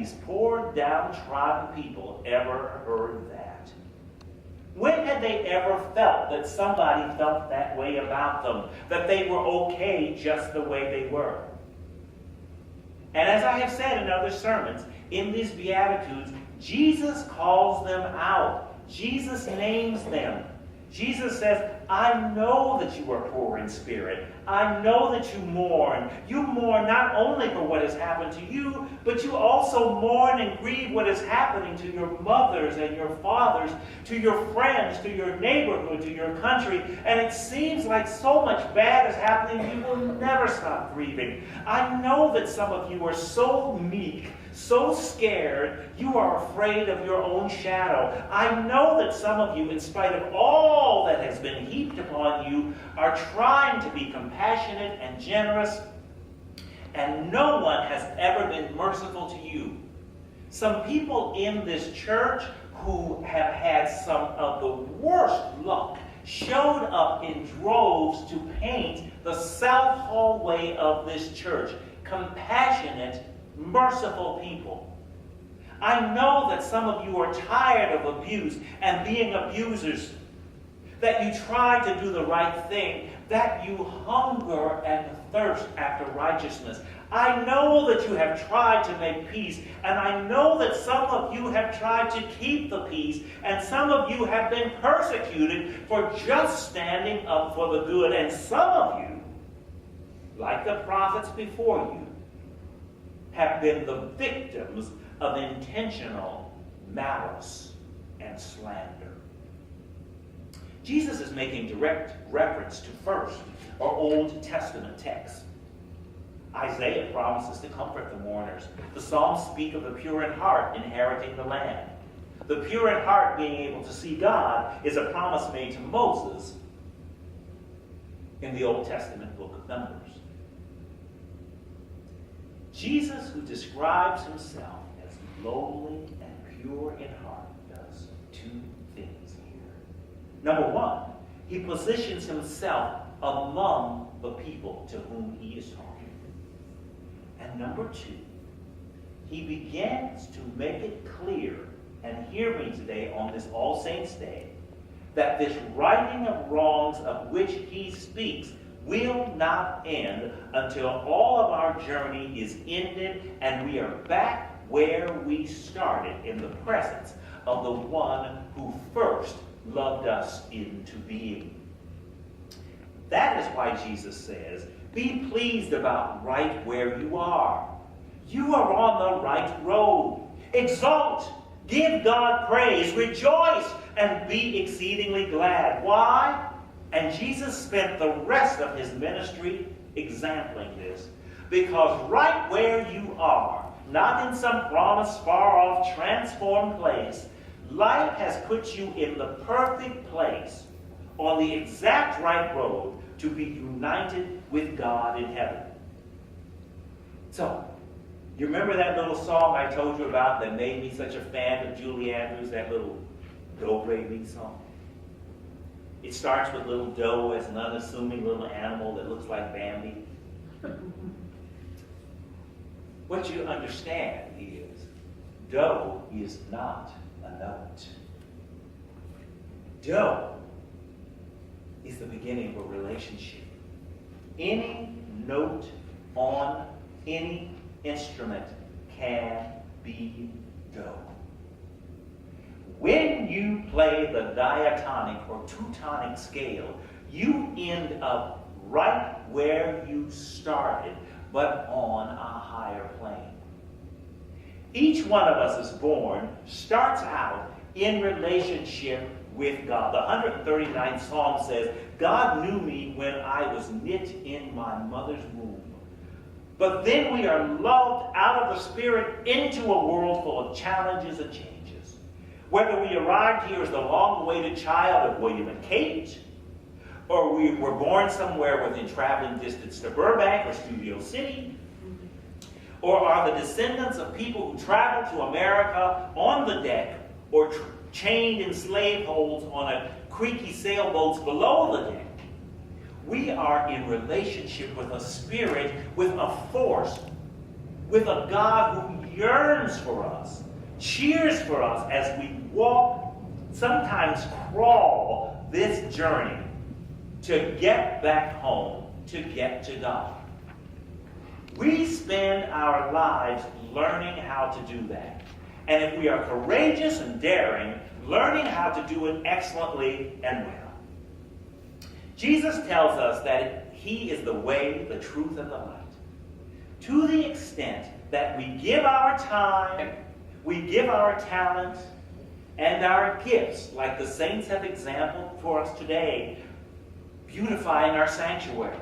these poor, downtrodden people ever heard that? When had they ever felt that somebody felt that way about them, that they were okay just the way they were? And as I have said in other sermons, in these Beatitudes, Jesus calls them out. Jesus names them. Jesus says, I know that you are poor in spirit. I know that you mourn. You mourn not only for what has happened to you, but you also mourn and grieve what is happening to your mothers and your fathers, to your friends, to your neighborhood, to your country. And it seems like so much bad is happening, you will never stop grieving. I know that some of you are so meek, so scared, you are afraid of your own shadow. I know that some of you, in spite of all that has been heaped upon you, are trying to be compassionate and generous, and no one has ever been merciful to you. Some people in this church who have had some of the worst luck showed up in droves to paint the south hallway of this church. Compassionate, merciful people. I know that some of you are tired of abuse and being abusers, that you try to do the right thing, that you hunger and thirst after righteousness. I know that you have tried to make peace, and I know that some of you have tried to keep the peace, and some of you have been persecuted for just standing up for the good, and some of you, like the prophets before you, have been the victims of intentional malice and slander. Jesus is making direct reference to First or Old Testament texts. Isaiah promises to comfort the mourners. The Psalms speak of the pure in heart inheriting the land. The pure in heart being able to see God is a promise made to Moses in the Old Testament book of Numbers. Jesus, who describes himself as lowly and pure in heart, does two things here. Number one, he positions himself among the people to whom he is talking. And number two, he begins to make it clear, and hear me today on this All Saints' Day, that this righting of wrongs of which he speaks will not end until all of our journey is ended and we are back where we started, in the presence of the one who first loved us into being. That is why Jesus says, be pleased about right where you are. You are on the right road. Exalt, give God praise, rejoice, and be exceedingly glad. Why? And Jesus spent the rest of his ministry exempling this. Because right where you are, not in some promised, far-off, transformed place, life has put you in the perfect place, on the exact right road, to be united with God in heaven. So, you remember that little song I told you about that made me such a fan of Julie Andrews, that little do-re-mi song? It starts with little doe as an unassuming little animal that looks like Bambi. What you understand is, doe is not a note. Doe is the beginning of a relationship. Any note on any instrument can be doe. When you play the diatonic or two-tonic scale, you end up right where you started, but on a higher plane. Each one of us is born, starts out in relationship with God. The 139th Psalm says, God knew me when I was knit in my mother's womb. But then we are loved out of the Spirit into a world full of challenges and changes. Whether we arrived here as the long-awaited child of William and Kate, or we were born somewhere within traveling distance to Burbank or Studio City, or are the descendants of people who traveled to America on the deck or chained in slave holds on a creaky sailboats below the deck, we are in relationship with a spirit, with a force, with a God who yearns for us, cheers for us as we walk, sometimes crawl this journey to get back home, to get to God. We spend our lives learning how to do that. And if we are courageous and daring, learning how to do it excellently and well. Jesus tells us that he is the way, the truth, and the light. To the extent that we give our time, we give our talent, and our gifts, like the saints have exampled for us today, beautifying our sanctuary.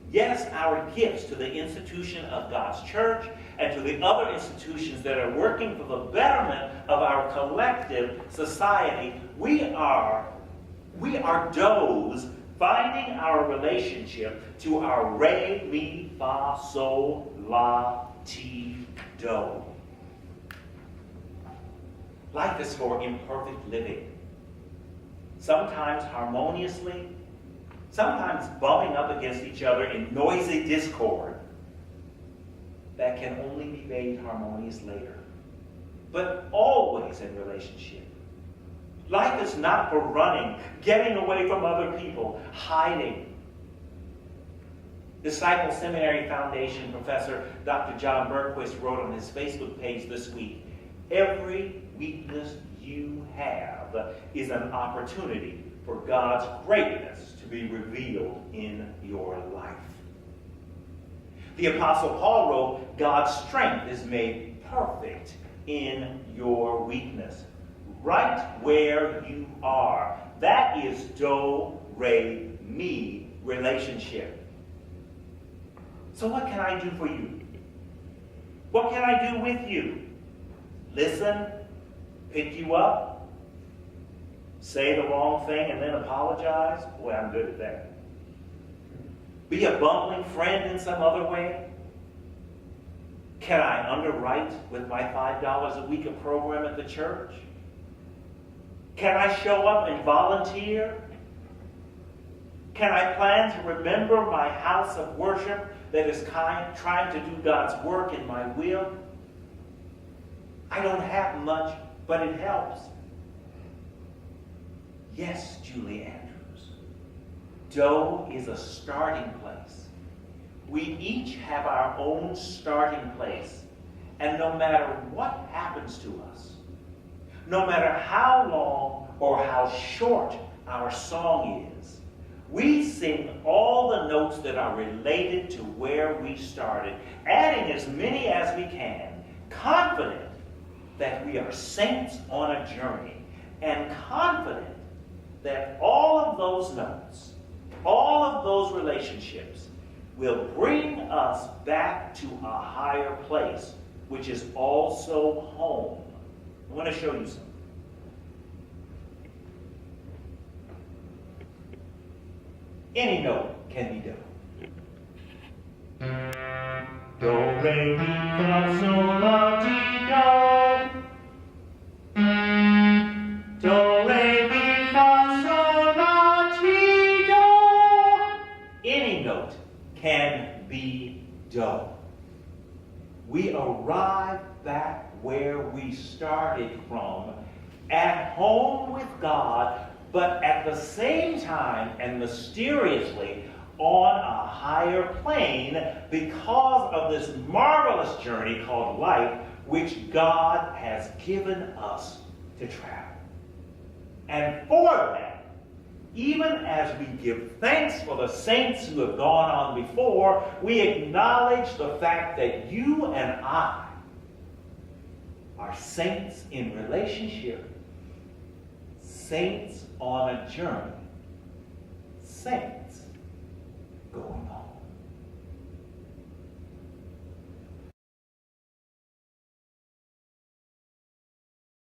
Yes, our gifts to the institution of God's church and to the other institutions that are working for the betterment of our collective society. We are those finding our relationship to our re, mi, fa, sol, la, ti, do. Life is for imperfect living. Sometimes harmoniously, sometimes bumping up against each other in noisy discord that can only be made harmonious later. But always in relationship. Life is not for running, getting away from other people, hiding. Disciple Seminary Foundation professor Dr. John Berquist wrote on his Facebook page this week, "Every weakness you have is an opportunity for God's greatness to be revealed in your life." The Apostle Paul wrote, "God's strength is made perfect in your weakness." Right where you are. That is do, re, mi relationship. So what can I do for you? What can I do with you? Listen, pick you up, say the wrong thing and then apologize? Boy, I'm good at that. Be a bumbling friend in some other way? Can I underwrite with my $5 a week a program at the church? Can I show up and volunteer? Can I plan to remember my house of worship that is trying to do God's work in my will? I don't have much, but it helps. Yes, Julie Andrews. Do is a starting place. We each have our own starting place. And no matter what happens to us, no matter how long or how short our song is, we sing all the notes that are related to where we started, adding as many as we can, confident that we are saints on a journey, and confident that all of those notes, all of those relationships will bring us back to a higher place, which is also home. I want to show you something. Any note can be done. Do, re, mi, fa, sol, la, ti, do. Do, re, mi, fa, sol, la, ti, do. Any note can be do. We arrive back where we started from, at home with God, but at the same time and mysteriously on a higher plane because of this marvelous journey called life, which God has given us to travel. And for that, even as we give thanks for the saints who have gone on before, we acknowledge the fact that you and I are saints in relationship, saints on a journey, saints going home.